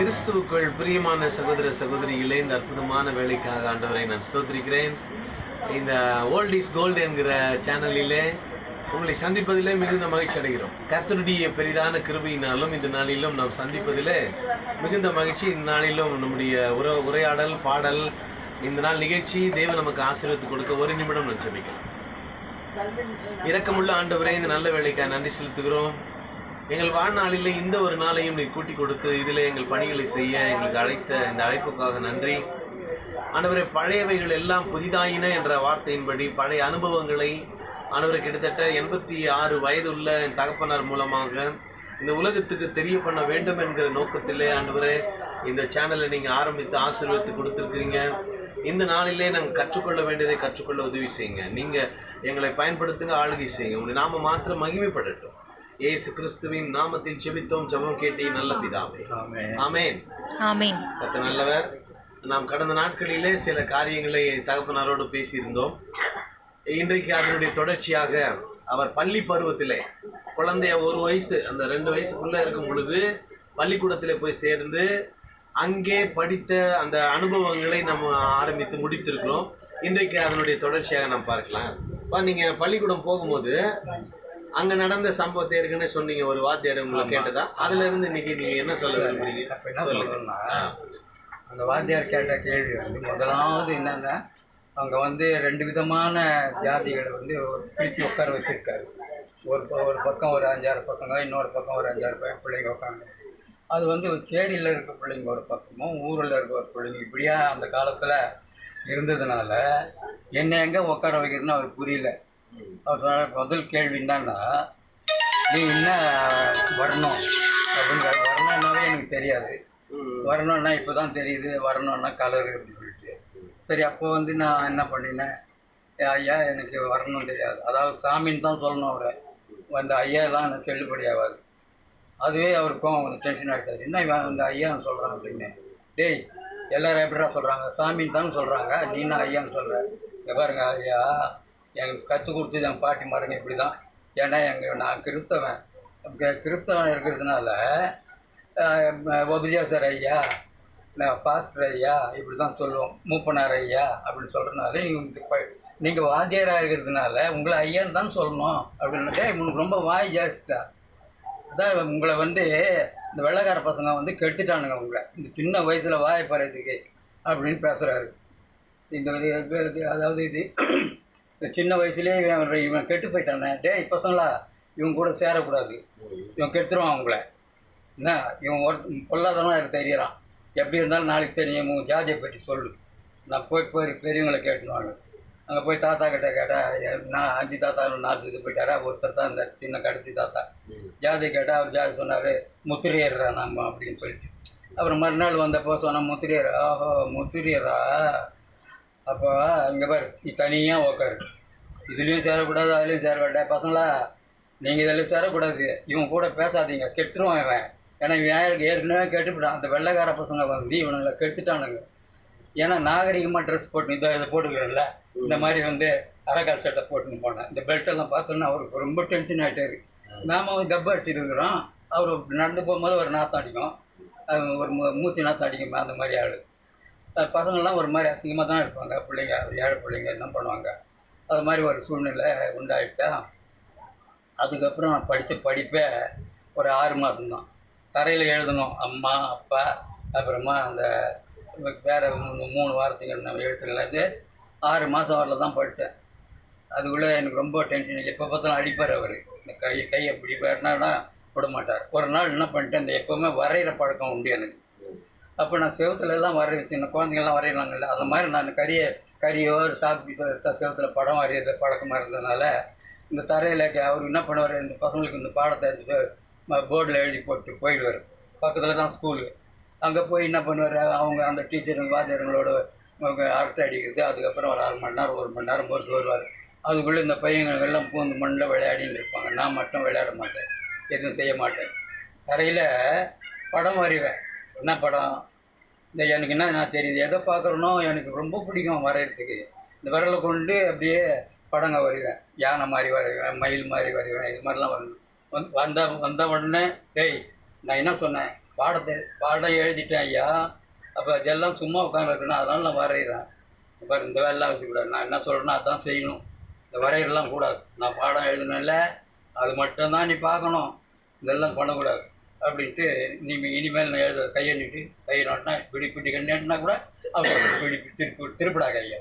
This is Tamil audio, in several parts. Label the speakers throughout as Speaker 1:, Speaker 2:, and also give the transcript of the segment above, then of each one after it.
Speaker 1: கிறிஸ்துவுக்குள் பிரியமான சகோதர சகோதரிகளே, இந்த அற்புதமான வேலைக்காக ஆண்டவரை நான் ஸ்தோத்திரிக்கிறேன். இந்த ஓல்ட் இஸ் கோல்டு என்கிற சேனலிலே உங்களை சந்திப்பதிலே மிகுந்த மகிழ்ச்சி அடைகிறோம். கர்த்தருடைய பெரிதான கிருபையினாலும் இந்த நாளிலும் நாம் சந்திப்பதிலே மிகுந்த மகிழ்ச்சி. இந்த நாளிலும் நம்முடைய உரையாடல் பாடல் இந்த நாள் நிகழ்ச்சி தேவன் நமக்கு ஆசீர்வாதத்தை கொடுக்க ஒரு நிமிடம் நான் ஜெபிக்கலாம். இரக்கமுள்ள ஆண்டவரே, இந்த நல்ல வேலைக்காக நன்றி செலுத்துகிறோம். எங்கள் வாழ்நாளில் இந்த ஒரு நாளையும் நீ கூட்டி கொடுத்து இதில் எங்கள் பணிகளை செய்ய எங்களுக்கு அழைத்த இந்த அழைப்புக்காக நன்றி ஆண்டவரே. பழையவைகள் எல்லாம் புதிதாயின என்ற வார்த்தையின்படி பழைய அனுபவங்களை ஆண்டவரை கிட்டத்தட்ட 86 வயதுள்ள என் தகப்பனார் மூலமாக இந்த உலகத்துக்கு தெரிய பண்ண வேண்டும் என்கிற நோக்கத்திலே ஆண்டவரே இந்த சேனலை நீங்கள் ஆரம்பித்து ஆசீர்வதித்து கொடுத்துருக்கிறீங்க. இந்த நாளிலே நாங்கள் கற்றுக்கொள்ள வேண்டியதை கற்றுக்கொள்ள உதவி செய்யுங்க. நீங்கள் எங்களை பயன்படுத்துங்க, ஆளுகை செய்யுங்க. உங்களுடைய நாம மாத்திரம் மகிமைப்படட்டும். இயேசு கிறிஸ்துவின் நாமத்தில் ஜெபித்தோம், ஜெபம் கேட்டி நல்ல பிதாவே, ஆமென். ஆமென். கர்த்தர் நல்லவர். நாம் கடந்த நாட்களிலே சில காரியங்களை தகப்பனாரோடு பேசியிருந்தோம். இன்றைக்கு அதனுடைய தொடர்ச்சியாக அவர் பள்ளி பருவத்திலே குழந்தைய 1 வயசு அந்த 2 வயசுக்குள்ளே இருக்கும் பொழுது பள்ளிக்கூடத்தில் போய் சேர்ந்து அங்கே படித்த அந்த அனுபவங்களை நம்ம ஆரம்பித்து முடித்திருக்கிறோம். இன்றைக்கு அதனுடைய தொடர்ச்சியாக நாம் பார்க்கலாம். நீங்கள் பள்ளிக்கூடம் போகும்போது அங்கே நடந்த சம்பவத்தை ஏற்கனவே சொன்னீங்க, ஒரு வாத்தியார் உங்களை கேட்டதா, அதுல இருந்து இன்னைக்கு நீங்கள் என்ன சொல்ல விரும்புறீங்க?
Speaker 2: என்ன சொல்லுங்கன்னா, அந்த வாத்தியார் கேட்ட கேள்வி முதலாவது என்னன்னா, அங்கே 2 விதமான ஜாதிகளை பிரித்து உட்கார வச்சுருக்காரு. ஒரு பக்கம் ஒரு 5-6 பசங்க, இன்னொரு பக்கம் ஒரு 5-6 பிள்ளைங்க உட்காந்து. அது சேரியில் இருக்க பிள்ளைங்க ஒரு பக்கமும் ஊரில் இருக்க ஒரு பிள்ளைங்க இப்படியா அந்த காலத்தில் இருந்ததுனால என்ன எங்கே உட்கார வைக்கிறதுன்னு அவர் புரியல. அவர் சொன்ன முதல் கேள்வி என்னன்னா, நீ என்ன வரணும் அப்படின்னு. வரணும்னாவே எனக்கு தெரியாது, வரணும்னா இப்போ தான் தெரியுது, வரணும்னா கலரு அப்படின்னு சொல்லிட்டு. சரி, அப்போ நான் என்ன பண்ணினேன், ஐயா எனக்கு வரணும்னு தெரியாது, அதாவது சாமின்னு தான் சொல்லணும். அவரை அந்த ஐயாலாம் எனக்கு செல்லுபடி ஆகாது. அதுவே அவருக்கும் டென்ஷன் ஆகிட்டார். என்ன இவன் ஐயான்னு சொல்கிறான் அப்படின்னு. டேய், எல்லோரும் எப்படிடா சொல்கிறாங்க, சாமின்னு தான் சொல்கிறாங்க, நீ என்ன ஐயான்னு சொல்கிற? பாருங்க ஐயா, எனக்கு கற்றுக் கொடுத்தது என் பாட்டி மாருங்க இப்படி தான். ஏன்னா நான் கிறிஸ்தவன் இருக்கிறதுனால உபதேசர் ஐயா, நான் பாஸ்டர் ஐயா இப்படி தான் சொல்லுவோம், மூப்பனார் ஐயா அப்படின்னு சொல்கிறதுனால நீங்கள் வாத்தியாராக இருக்கிறதுனால உங்களை ஐயான்னு தான் சொல்லணும் அப்படின்னாக்கா உங்களுக்கு ரொம்ப வாய் ஜாஸ்தி தான். அதான் உங்களை இந்த வெள்ளைக்கார பசங்க கெடுத்துட்டானுங்க உங்களை இந்த சின்ன வயசில் வாயை பறதுக்கு அப்படின்னு பேசுகிறாரு. அதாவது இது சின்ன வயசுலேயே இவன் கெட்டு போயிட்டானே. டேய் பசங்களா, இவன் கூட சேரக்கூடாது, இவன் கெடுத்துருவான் அவங்கள. என்ன இவன் பொல்லாதவனா எனக்கு தெரியறான். எப்படி இருந்தாலும் நாளைக்கு தெரியும், உன் ஜாதியை பற்றி சொல்லு. நான் போய் பெரியவங்களை கேட்டுவாங்க. அங்கே போய் தாத்தா கிட்ட கேட்டால், நான் 5 தாத்தா 4 இது போயிட்டாரா, ஒருத்தர் தான் இந்த சின்ன கடைசி தாத்தா. ஜாதி கேட்டால் அவர் ஜாதி சொன்னார், முத்திரையர்றா நம்ம அப்படின்னு சொல்லிட்டு. அப்புறம் மறுநாள் வந்தப்போ சொன்னால் முத்திரையர். ஆஹோ, முத்திரையரா, அப்போ இங்கே பாரு, நீ தனியாக உக்காரு, இதுலேயும் சேரக்கூடாது அதுலேயும் சேரக்கூடாது. பசங்களா, நீங்கள் இதில் சேரக்கூடாது, இவன் கூட பேசாதீங்க, கெடுத்துருவான் இவன். ஏன்னா இவன் ஏற்கனவே கெட்டுப்பிட்டான். அந்த வெள்ளைக்கார பசங்க இவனுங்களை கெடுத்துட்டானுங்க. ஏன்னா நாகரிகமாக ட்ரெஸ் போட்டு இதை போட்டுக்கிறேன்ல, இந்த மாதிரி அரைக்கால் சட்டை போட்டுன்னு போனேன். இந்த பெல்ட்டெல்லாம் பார்த்தோன்னா அவருக்கு ரொம்ப டென்ஷன் ஆகிட்டாரு. நாம் கப்பு அடிச்சுருக்கிறோம். அவர் நடந்து போகும்போது ஒரு நாற்றம் அடிக்கும், ஒரு மூச்சு நாற்றம் அடிக்கும். அந்த மாதிரி ஆள் பசங்கள்லாம் ஒரு மாதிரி அசிங்கமாக தான் இருப்பாங்க. பிள்ளைங்க, ஏழை பிள்ளைங்க என்ன பண்ணுவாங்க, அது மாதிரி ஒரு சூழ்நிலை உண்டாயிடுச்சா. அதுக்கப்புறம் நான் படித்த படிப்பே ஒரு 6 மாதம்தான். தரையில் எழுதணும், அம்மா அப்பா, அப்புறமா அந்த வேறு 3 வாரத்துக்கு நம்ம எழுத்துலேருந்து 6 மாதம் வரல தான் படித்தேன். அதுக்குள்ளே எனக்கு ரொம்ப டென்ஷன். எப்போ பார்த்தாலும் அடிப்பார் அவர். இந்த கையை பிடிப்பாருனா விட மாட்டார். ஒரு நாள் என்ன பண்ணிட்டேன், இந்த எப்போவுமே வரைகிற பழக்கம் உண்டு எனக்கு. அப்போ நான் செவத்துலலாம் வரைய சின்ன குழந்தைங்கள்லாம் வரையிறாங்கல்ல, அந்த மாதிரி நான் கரியோ ஒரு சாக்கு பீஸோ எடுத்தால் செவத்தில் படம் வரையிறது பழக்கமாக இருந்ததுனால இந்த தரையில் அவர் என்ன பண்ணுவார், இந்த பசங்களுக்கு இந்த பாடத்தை போர்டில் எழுதி போட்டு போயிடுவார். பக்கத்தில் தான் ஸ்கூலு. அங்கே போய் என்ன பண்ணுவார், அவங்க அந்த டீச்சருங்க வாத்தியாருங்களோட அரட்டை அடிக்கிறது. அதுக்கப்புறம் ஒரு 1/2 மணி நேரம் 1 மணி நேரம் பொறுத்து வருவார். அதுக்குள்ளே இந்த பையங்கள்லாம் பூந்து மண்ணில் விளையாடின்னு இருப்பாங்க. நான் மட்டும் விளையாட மாட்டேன், எதுவும் செய்ய மாட்டேன். தரையில் படம் வரைவேன். என்ன படம், எனக்கு என்ன நான் தெரியுது, எதை பார்க்குறனோ எனக்கு ரொம்ப பிடிக்கும் வரைகிறதுக்கு. இந்த விரலை கொண்டு அப்படியே படங்க வரைவேன். யானை மாதிரி வரைவேன், மயில் மாதிரி வரைவேன். இது மாதிரிலாம் வந்த உடனே, டேய் நான் என்ன சொன்னேன், பாடம் எழுதிட்டேன் ஐயா. அப்போ அதெல்லாம் சும்மா உட்காந்துருக்கணும், அதனால நான் வரைகிறேன். இப்போ இந்த வேலைலாம் வச்சுக்கூடாது, நான் என்ன சொல்கிறேன்னா அதான் செய்யணும். இந்த வரையறலாம் கூடாது, நான் பாடம் எழுதுனேன்ல அது மட்டும்தான் நீ பார்க்கணும், இதெல்லாம் பண்ணக்கூடாது அப்படின்ட்டு. நீ இனிமேல் நான் எழுத கையை நீட்டு கையை நாட்டினா இப்படி கண்ணேட்டினா கூட அவங்க திருப்பிடா கையை,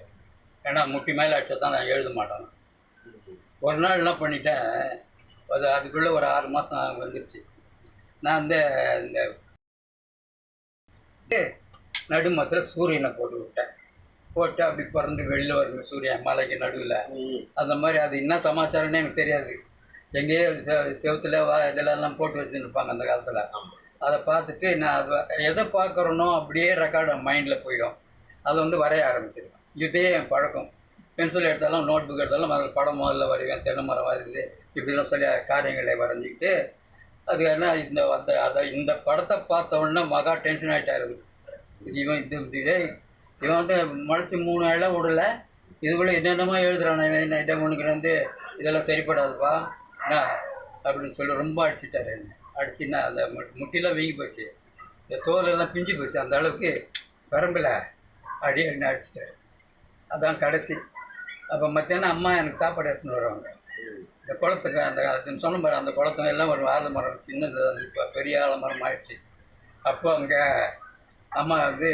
Speaker 2: ஏன்னா முட்டி மேலே அடிச்சா தான் நான் எழுத மாட்டேன். ஒரு நாள் என்ன பண்ணிட்டேன், அதுக்குள்ளே ஒரு 6 மாதம் வந்துருச்சு. நான் இந்த நடுமத்தில் சூரியனை போட்டு விட்டேன். போட்டு அப்படி பிறந்து வெளியில் வரும் சூரியன் மலைக்கு நடுவில். அந்த மாதிரி அது என்ன சமாச்சாரம்னு எனக்கு தெரியாது. எங்கேயோ செவத்தில் இதெல்லாம் போட்டு வச்சுருப்பாங்க அந்த காலத்தில். அதை பார்த்துட்டு நான் அதை எதை பார்க்குறனோ அப்படியே ரெக்கார்டு மைண்டில் போயிடும். அதை வந்து வரைய ஆரம்பிச்சிருவேன். இதே என் பழக்கம். பென்சில் எடுத்தாலும் நோட் புக் எடுத்தாலும் அதில் படம் முதல்ல வரைவேன், தென்னை மரம் வரையுது, இப்படிலாம் சில காரியங்களை வரைஞ்சிக்கிட்டு அது என்ன இந்த படத்தை பார்த்த உடனே மகா டென்ஷன் ஆகிட்டாரு. இவன் இவன் வந்து முளைச்சி 3 இலை விடல, இதுக்குள்ளே என்னென்னமோ எழுதுறான், என்ன இடம் உனக்கு வந்து இதெல்லாம் சரிப்படாதுப்பா என்ன அப்படின்னு சொல்லி ரொம்ப அடிச்சிட்டாரு. என்ன அடிச்சுன்னா அந்த முட்டிலாம் வீங்கி போச்சு, இந்த தோலெல்லாம் பிஞ்சு போச்சு, அந்த அளவுக்கு வரம்பில் அடியே என்ன அடிச்சிட்டாரு. அதான் கடைசி. அப்போ மத்தியானம் அம்மா எனக்கு சாப்பாடு எடுத்துன்னு வருவாங்க. இந்த குளத்துக்கு அது சொன்ன பாரு, அந்த குளத்துக்கு எல்லாம் ஒரு ஆலமரம் சின்னது, அது இப்போ பெரிய ஆலமரம் ஆயிடுச்சு. அப்போ அங்கே அம்மா வந்து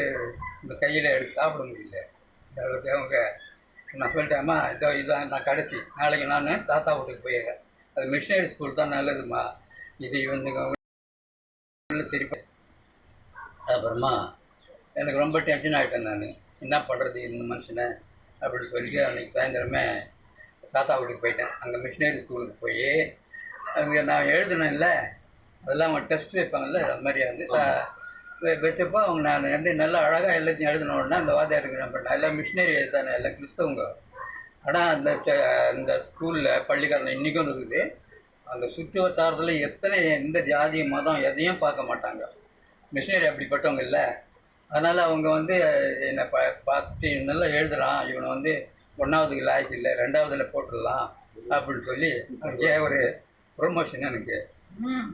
Speaker 2: இந்த கையில் எடுத்து சாப்பிட முடியல. இந்த அளவுக்கு அவங்க நான் சொல்லிட்டேன், அம்மா இதான் நான் கடைசி, நாளைக்கு நான் தாத்தா வீட்டுக்கு போயிடுறேன், அது மிஷினரி ஸ்கூல் தான் நல்லதும்மா, இது இவங்க சரி. அப்புறமா எனக்கு ரொம்ப டென்ஷன் ஆகிட்டேன். நான் என்ன பண்ணுறது இந்த மனுஷனை அப்படின்னு சொல்லிட்டு அன்றைக்கி சாயந்தரமே தாத்தா வீட்டுக்கு போயிட்டேன். அங்கே மிஷினரி ஸ்கூலுக்கு போய் அங்கே நான் எழுதுனேன்ல, அதெல்லாம் அவங்க டெஸ்ட் வைப்பாங்கல்ல, அது மாதிரி வந்து வச்சப்போ அவங்க நான் வந்து நல்லா அழகாக எல்லாத்தையும் எழுதினோன்னா அந்த வாத்தியாருக்கு என்ன பண்ணேன், எல்லாம் மிஷினரி எழுதானே, எல்லாம் கிறிஸ்தவங்க. ஆனால் அந்த ஸ்கூலில் பள்ளிக்காரன் இன்றைக்கும் இருக்குது. அந்த சுற்று வட்டாரத்தில் எந்த ஜாதி மதம் எதையும் பார்க்க மாட்டாங்க. மிஷினரி அப்படிப்பட்டவங்க இல்லை. அதனால் அவங்க வந்து என்னை பார்த்துட்டு நல்லா எழுதுகிறான், இவனை வந்து 1ஆவதுக்கு லாய்க்கு இல்லை, 2ஆவதில் போட்டுடலாம் அப்படின்னு சொல்லி அங்கேயே ஒரு ப்ரொமோஷன் எனக்கு.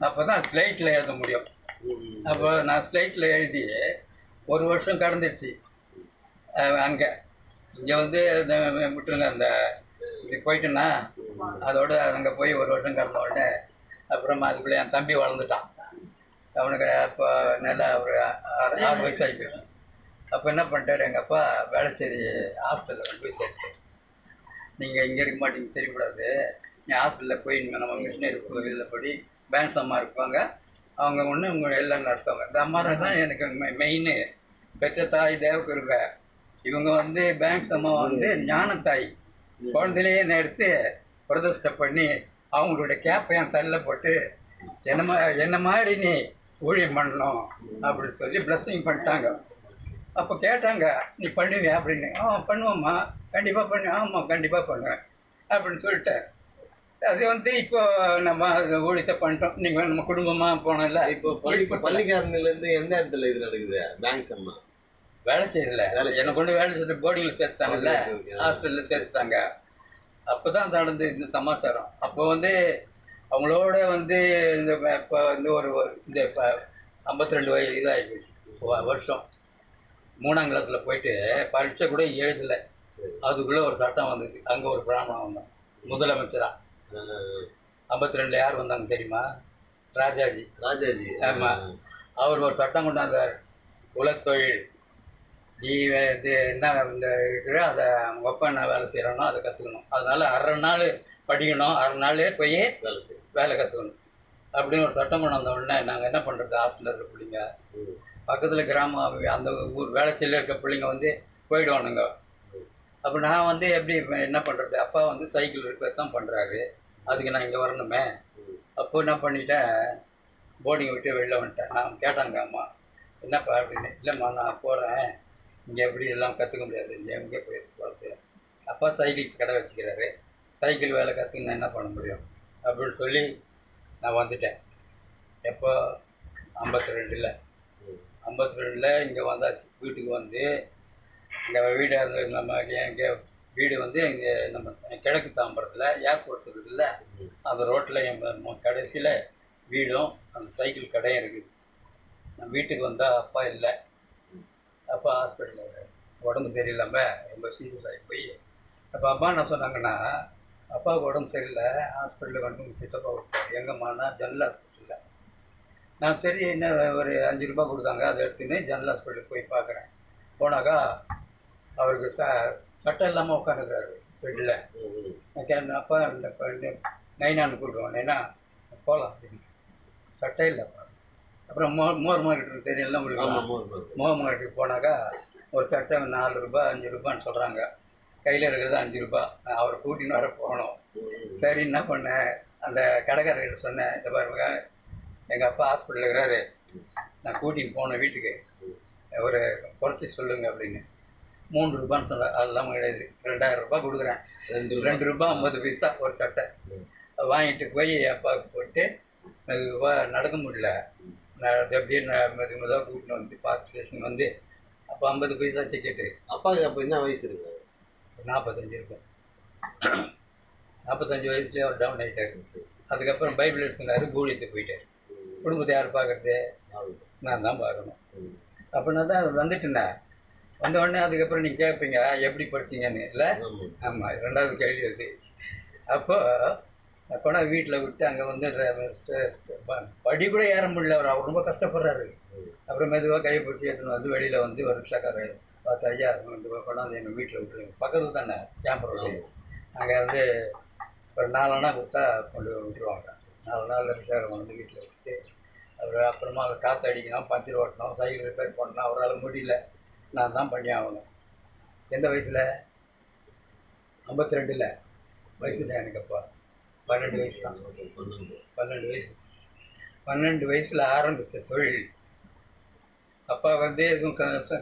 Speaker 2: அப்போ தான் ஸ்லைட்டில் எழுத முடியும். அப்போ நான் ஸ்லைட்டில் எழுதி 1 வருஷம் கடந்துருச்சு. இங்கே வந்து விட்டுருங்க, அந்த இப்படி போயிட்டுன்னா அதோட அங்கே போய் 1 வருஷம் கடந்த உடனே அப்புறமா அதுக்குள்ளே என் தம்பி வளர்ந்துட்டான். அவனுக்கு அப்போ நல்லா ஒரு 6 வயசு ஆகி போயிடுச்சு. அப்போ என்ன பண்ணிட்டாரு எங்கள் அப்பா, வேளச்சேரி ஹாஸ்டலில் போய் சேர்த்து, நீங்கள் இங்கே இருக்க மாட்டீங்க, சரிப்படாது, நீ ஹாஸ்டலில் போய் நீங்கள் நம்ம மிஷினரி இதில் படி பேங்க்ஸ் அம்மா இருப்பாங்க, அவங்க ஒன்று உங்களை எல்லாம் நடத்துவாங்க. இந்த அம்மா தான் எனக்கு மெயின். பெற்ற தாய் தேவக்குருங்க, இவங்க வந்து பேங்க்ஸ் அம்மா வந்து ஞானத்தாய். குழந்தையிலேயே எடுத்து பிரதிஷ்டை பண்ணி அவங்களுடைய கேப்பை என் தள்ள போட்டு என்ன மாதிரி நீ ஊழியம் பண்ணணும் அப்படின்னு சொல்லி பிளஸ்ஸிங் பண்ணிட்டாங்க. அப்போ கேட்டாங்க, நீ பண்ணுவியா அப்படின்னு. பண்ணுவோம்மா, கண்டிப்பாக பண்ணு. ஆமாம், கண்டிப்பாக பண்ணுவேன் அப்படின்னு சொல்லிட்டேன். அது வந்து இப்போ நம்ம ஊழியத்தை பண்ணிட்டோம். நீங்கள் நம்ம குடும்பமாக போனோம்ல. இப்போ
Speaker 1: பள்ளிக்காரனிலேருந்து எந்த இடத்துல இது நடக்குது? பேங்க்ஸ் அம்மா
Speaker 2: வேளச்சேரியில் என்னை கொண்டு வேளச்சேரி போர்டிங்கில் சேர்த்தாங்கல்ல, ஹாஸ்டலில் சேர்த்துட்டாங்க. அப்போ தான் நடந்து இந்த சமாச்சாரம். அப்போ வந்து அவங்களோட வந்து இந்த இப்போ வந்து இந்த 52 வயது இதாகி போச்சு வருஷம். 3ஆம் கிளாஸில் போயிட்டு பரீட்சை கூட எழுதலை. அதுக்குள்ளே ஒரு சட்டம் வந்துச்சு. அங்கே ஒரு பிராமணம் வந்தான் முதலமைச்சராக. 52 யார் வந்தாங்க தெரியுமா? ராஜாஜி. ஆமாம், அவர் ஒரு சட்டம் கொண்டாந்தார். குலத்தொழில், நீ இது என்ன இந்த இருக்கிற அதை அவங்க அப்பா என்ன வேலை செய்கிறானோ அதை கற்றுக்கணும். அதனால் 1/2 நாள் படிக்கணும், 1/2 நாள் போய் வேலை கற்றுக்கணும் அப்படின்னு ஒரு சட்டம் கொண்டு வந்த உடனே நாங்கள் என்ன பண்ணுறது, ஹாஸ்டலில் இருக்க பிள்ளைங்க, பக்கத்தில் கிராமம் அந்த ஊர் வேளச்சேரியில் இருக்க பிள்ளைங்க வந்து போயிடுவானுங்க. அப்போ நான் வந்து எப்படி என்ன பண்ணுறது, அப்பா வந்து சைக்கிள் ரிப்பேர் தான் பண்ணுறாரு, அதுக்கு நான் இங்கே வரணுமே. அப்போ என்ன பண்ணிட்டேன், போர்டிங்கை விட்டு வெளில வந்துட்டேன். நான் கேட்டாங்க அம்மா, என்னப்பா அப்படின்னு. இல்லைம்மா, நான் போகிறேன், இங்கே எப்படி எல்லாம் கற்றுக்க முடியாது, இங்கே எங்கே போய் போகிறது. அப்பா சைக்கிள் கடை வச்சுக்கிறாரு, சைக்கிள் வேலை கற்றுக்கினா என்ன பண்ண முடியும் அப்படின்னு சொல்லி நான் வந்துட்டேன். எப்போ 52ல் இங்கே வந்தாச்சு. வீட்டுக்கு வந்து இங்கே வீடு நம்ம எங்கே வீடு வந்து இங்கே நம்ம கிழக்கு தாம்பரத்தில் ஏர்போர்ட்ஸ் இருக்குதுல்ல, அந்த ரோட்டில் என் கடைசியில் வீடும் அந்த சைக்கிள் கடையும் இருக்குது. நான் வீட்டுக்கு வந்தால் அப்பா இல்லை. அப்பா ஹாஸ்பிட்டலில் உடம்பு சரியில்லாமல் ரொம்ப சீரியஸ் ஆகி போய், அப்போ அம்மா என்ன சொன்னாங்கன்னா, அப்பாவுக்கு உடம்பு சரியில்லை, ஹாஸ்பிட்டலில் கொண்டு சித்தப்பா விட்டார். எங்கம்மானா ஜெனரல் ஹாஸ்பிட்டலில். நான் சரி என்ன ஒரு 5 ரூபா கொடுத்தாங்க, அதை எடுத்துன்னு ஜெனரல் ஹாஸ்பிட்டலுக்கு போய் பார்க்குறேன். போனாக்கா அவருக்கு சட்டம் இல்லாமல் உட்காந்துக்கிறாரு பெட்டில். நான் அப்பா இந்த நைனான்னு கூப்பிடுவோம், நைனா போகலாம் அப்படின்னு. சட்டை இல்லைப்பா. அப்புறம் மோர் மார்க்கெட்டுக்கு தெரியல உங்களுக்கு. மோர் மார்க்கெட்டுக்கு போனாக்கா ஒரு சட்டை 4 ரூபா 5 ரூபான்னு சொல்கிறாங்க. கையில் இருக்கிறது 5 ரூபா. நான் அவரை கூட்டின்னு வர போகணும். சரி என்ன பண்ணேன், அந்த கடைக்காரர்கிட்ட சொன்னேன், இந்த பாருங்க எங்கள் அப்பா ஹாஸ்பிட்டலில் இருக்கிறாரு, நான் கூட்டின்னு போனேன் வீட்டுக்கு, ஒரு குறைச்சி சொல்லுங்க அப்படின்னு. 3 ரூபான்னு சொன்னேன். அதெல்லாம் கிடையாது, 2000 ரூபா கொடுக்குறேன். 2 ரூபா 50 பைசா ஒரு சட்டை. வாங்கிட்டு போய் அப்பாவுக்கு போட்டு மெதுவாக நடக்க முடியல. நான் அப்படியே மெதுவாக கூட்டின்னு வந்து பார்க் ஸ்டேஷன் வந்து அப்போ 50 பைசா டிக்கெட்டு.
Speaker 1: அப்பாவுக்கு அப்போ என்ன வயசு இருக்கு?
Speaker 2: 45 இருக்கும். 45 வயசுலேயே அவர் டவுன் ஆகிட்டாரு. அதுக்கப்புறம் பைபிள் எடுத்துனாரு, பூலியத்துக்கு போயிட்டார். குடும்பத்தை யார் பார்க்குறது? நான் தான் பார்க்கணும். அப்போ நான் தான் வந்துட்டேனே. வந்த உடனே அதுக்கப்புறம் நீங்கள் கேட்பீங்க எப்படி படிச்சிங்கன்னு இல்லை? ஆமாம், 2வது கேள்வி வருது. அப்போது கொண்டா வீட்டில் விட்டு அங்கே வந்து படி கூட ஏற முடியல. அவர் ரொம்ப கஷ்டப்படுறாரு. அப்புறம் மெதுவாக கையை பிடிச்சி எடுத்துன்னு வந்து வெளியில் வந்து ஒரு ரிக்ஷாக்காரர் பார்த்து, ஐயா கொண்டாந்து எங்கள் வீட்டில் விட்டுருங்க, பக்கத்தில் தானே கேம்ப் ரோடு. அங்கே வந்து ஒரு 4 அணா கொடுத்தா கொண்டு விட்டுருவாங்க. 4 நாள் ரிக்ஷாக்காரர் வந்து வீட்டில் விட்டு அப்புறமா அதை காற்று அடிக்கணும், பஞ்சர் ஓட்டணும், சைக்கிள் ரிப்பேர் பண்ணணும். அவரால் முடியல, நான் தான் பண்ணி ஆகணும். எந்த வயசில்? 52 வயசு தான் எனக்கு. அப்பா 12 வயசு தான். 12 வயசு. 12 வயசில் ஆரம்பித்த தொழில். அப்பா வந்து எதுவும்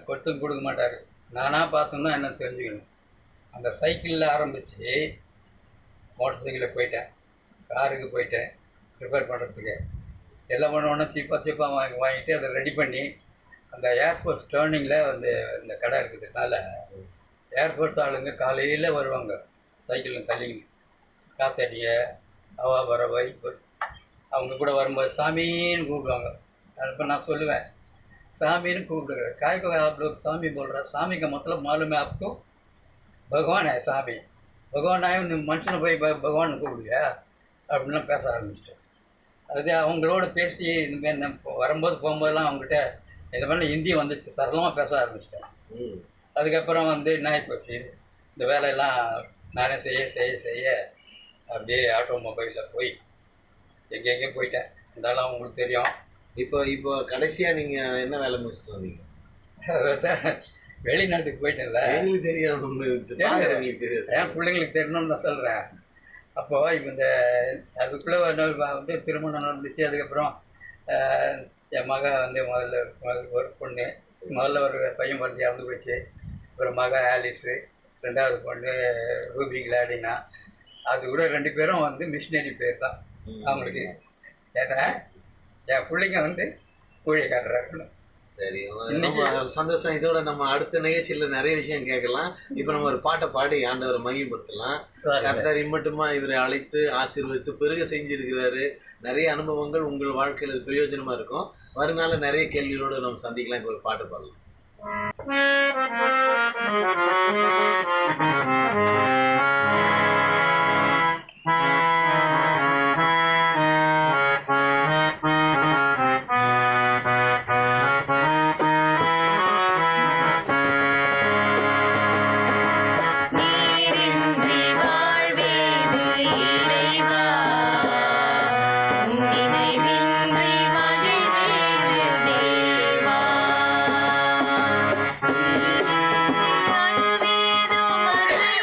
Speaker 2: கொட்டும் கொடுக்க மாட்டார். நானாக பார்த்தோம்னா என்ன தெரிஞ்சுக்கணும். அந்த சைக்கிளில் ஆரம்பித்து மோட்டர் சைக்கிளில் போயிட்டேன், காருக்கு போயிட்டேன் ரிப்பேர் பண்ணுறதுக்கு. எல்லாம் பண்ணுவோன்னா சீப்பாக வாங்கிட்டு அதை ரெடி பண்ணி அந்த ஏர்ஃபோர்ஸ் டேர்னிங்கில் வந்து இந்த கடை இருக்கிறதுனால ஏர்ஃபோர்ஸ் ஆளுங்க காலையில் வருவாங்க சைக்கிளில் தள்ளிங்க காத்தடிய அவா வர வைப்பு. அவங்க கூட வரும்போது சாமின்னு கூப்பிடுவாங்க. அப்போ நான் சொல்லுவேன், சாமின்னு கூப்பிடுறேன், காய்को आप लोग சாமி बोल रहा, சாமி का मतलब मालूम है आपको? भगवान है சாமி. பகவான் ஆகி மனுஷனை போய் பகவான் கூப்பிடுவியா அப்படின்லாம் பேச ஆரம்பிச்சிட்டேன். அது அவங்களோட பேசி இனிமேல் நான் வரும்போது போகும்போதெல்லாம் அவங்ககிட்ட இந்த மாதிரி ஹிந்தி வந்துச்சு, சரளமாக பேச ஆரம்பிச்சிட்டேன். அதுக்கப்புறம் வந்து என்ன ஆகிப்போச்சு, இந்த வேலையெல்லாம் நானே செய்ய அப்படியே ஆட்டோமொபைலில் போய் எங்கெங்கே போயிட்டேன். இருந்தாலும் அவங்களுக்கு தெரியும்.
Speaker 1: இப்போ கடைசியாக நீங்கள் என்ன வேலை முடிச்சுட்டு வந்தீங்க?
Speaker 2: வெளிநாட்டுக்கு போயிட்டேன்ல.
Speaker 1: எங்களுக்கு தெரியும்,
Speaker 2: என் பிள்ளைங்களுக்கு தெரியணும்னு நான் சொல்கிறேன். அப்போது இப்போ இந்த அதுக்குள்ளே வந்து திருமணம் நடந்துச்சு. அதுக்கப்புறம் என் மக வந்து முதல்ல ஒரு பொண்ணு, முதல்ல ஒரு பையன் பிறந்து இறந்து போயிடுச்சு. ஒரு மக ஆலிஸு, 2வது பொண்ணு ரூபி கிளாடினா. அது கூட 2 பேரும் வந்து மிஷினரி பேர் தான் அவங்களுக்கு. ஏன்னா என் பிள்ளைங்க வந்து ஊழியக்காரராக.
Speaker 1: சரி, ரொம்ப சந்தோஷம். இதோட நம்ம அடுத்த நிகழ்ச்சியில் நிறைய விஷயம் கேட்கலாம். இப்போ நம்ம ஒரு பாட்டை பாடி ஆண்டவரை மகிமைப்படுத்தலாம். கர்த்தர் மட்டுமா இவரை அழைத்து ஆசீர்வதித்து பெருக செஞ்சிருக்கிறாரு. நிறைய அனுபவங்கள் உங்கள் வாழ்க்கையில் பிரயோஜனமாக இருக்கும். வருங்கால நிறைய கேள்விகளோடு நம்ம சந்திக்கலாம். இப்போ ஒரு பாட்டு பாடலாம்.
Speaker 3: அழுவேதோ மறை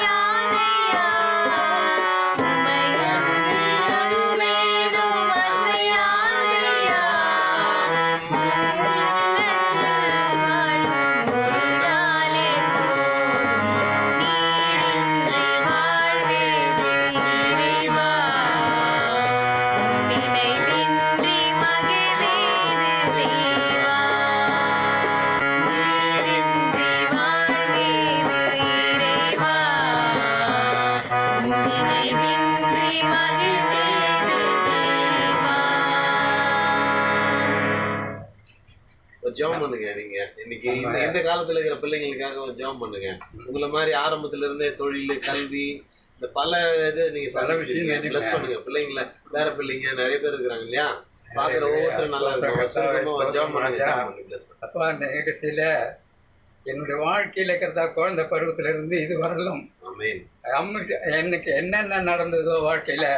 Speaker 1: ஜெபம் பண்ணுங்க. நீங்க இன்னைக்கு இந்த காலத்துல இருக்கிற பிள்ளைங்களுக்காக ஒரு ஜெபம் பண்ணுங்க. உங்களை மாதிரி ஆரம்பத்துல இருந்தே தொழில், கல்வி, இந்த பல இது நீங்க சந்திச்சிருக்கீங்க. பிளஸ் பண்ணுங்க பிள்ளைங்களை. வேற பிள்ளைங்க நிறைய பேர் இருக்கிறாங்க இல்லையா, பாக்குற ஒவ்வொருத்தரும் நல்லா இருக்கும். ஜெபம் பண்ணுங்க.
Speaker 2: அப்போ அந்த நிகழ்ச்சியில என்னுடைய வாழ்க்கையில் இருக்கிறதா குழந்தை பருவத்திலிருந்து இது வரலும் எனக்கு என்னென்ன நடந்ததோ வாழ்க்கையில்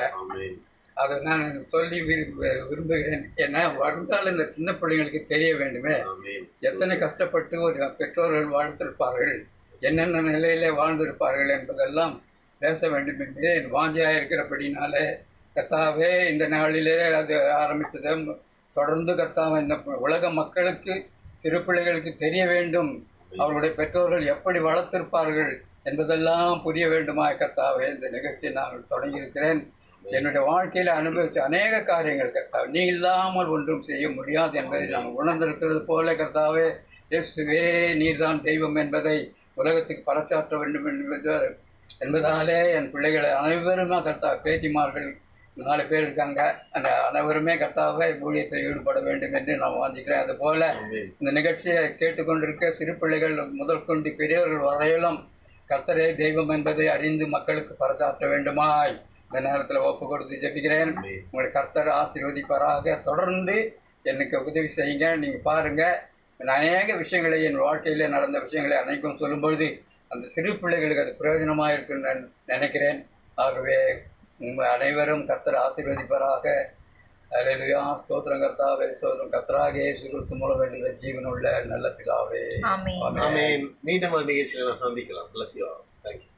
Speaker 2: அதை நான் சொல்லி விரும்புகிறேன். ஏன்னா வருங்கால இந்த சின்ன பிள்ளைங்களுக்கு தெரிய வேண்டுமே, எத்தனை கஷ்டப்பட்டு ஒரு பெற்றோர்கள் வாழ்ந்திருப்பார்கள், என்னென்ன நிலையில வாழ்ந்திருப்பார்கள் என்பதெல்லாம் பேச வேண்டும் என்று என் வாஞ்சியாக இருக்கிறபடினாலே கர்த்தாவே இந்த நாளிலே அது ஆரம்பித்ததை தொடர்ந்து கர்த்தாவே இந்த உலக மக்களுக்கு, சிறு பிள்ளைகளுக்கு தெரிய வேண்டும், அவர்களுடைய பெற்றோர்கள் எப்படி வளர்த்திருப்பார்கள் என்பதெல்லாம் புரிய வேண்டுமா கர்த்தாவே இந்த நிகழ்ச்சியை நான் தொடங்கியிருக்கிறேன். என்னுடைய வாழ்க்கையில் அனுபவித்த அநேக காரியங்கள் கர்த்தாவே, நீ இல்லாமல் ஒன்றும் செய்ய முடியாது என்பதை நான் உணர்ந்திருக்கிறது போல கர்த்தாவே, இயேசுவே நீர்தான் தெய்வம் என்பதை உலகத்துக்கு பறைசாற்ற வேண்டும் என்பதாலே என் பிள்ளைகளை அனைவருமே கர்த்தாவே, பேத்திமார்கள் 4 பேர் இருக்காங்க, அந்த அனைவருமே கர்த்தாவே ஊழியத்தில் ஈடுபட வேண்டும் என்று நான் வாஞ்சிக்கிறேன். அதுபோல இந்த நிகழ்ச்சியை கேட்டுக்கொண்டிருக்க சிறு பிள்ளைகள் முதல் கொண்டு பெரியவர்கள் வரையிலும் கர்த்தரே தெய்வம் என்பதை அறிந்து மக்களுக்கு பறைசாற்ற வேண்டுமாய் இந்த நேரத்தில் ஒப்பு கொடுத்து ஜெபிக்கிறேன். உங்களை கர்த்தர் ஆசீர்வதிப்பாராக. தொடர்ந்து எனக்கு உதவி செய்யுங்க. நீங்கள் பாருங்கள், அநேக விஷயங்களை என் வாழ்க்கையில் நடந்த விஷயங்களை அனைக்கும் சொல்லும்பொழுது அந்த சிறு பிள்ளைகளுக்கு அது பிரயோஜனமாக இருக்குன்னு நான் நினைக்கிறேன். ஆகவே உங்கள் அனைவரும் கர்த்தர் ஆசீர்வதிப்பாராக. அல்லேலூயா. ஸ்தோத்திரம் கர்த்தாவே, ஸ்தோத்திரம். கர்த்தராக இயேசு கிறிஸ்து மூலம் வேண்டிய ஜீவனுள்ள நல்ல பிதாவே.
Speaker 1: ஆமென். மீண்டும் நிகழ்ச்சியில் நான் சந்திக்கலாம். Bless you. தேங்க்யூ.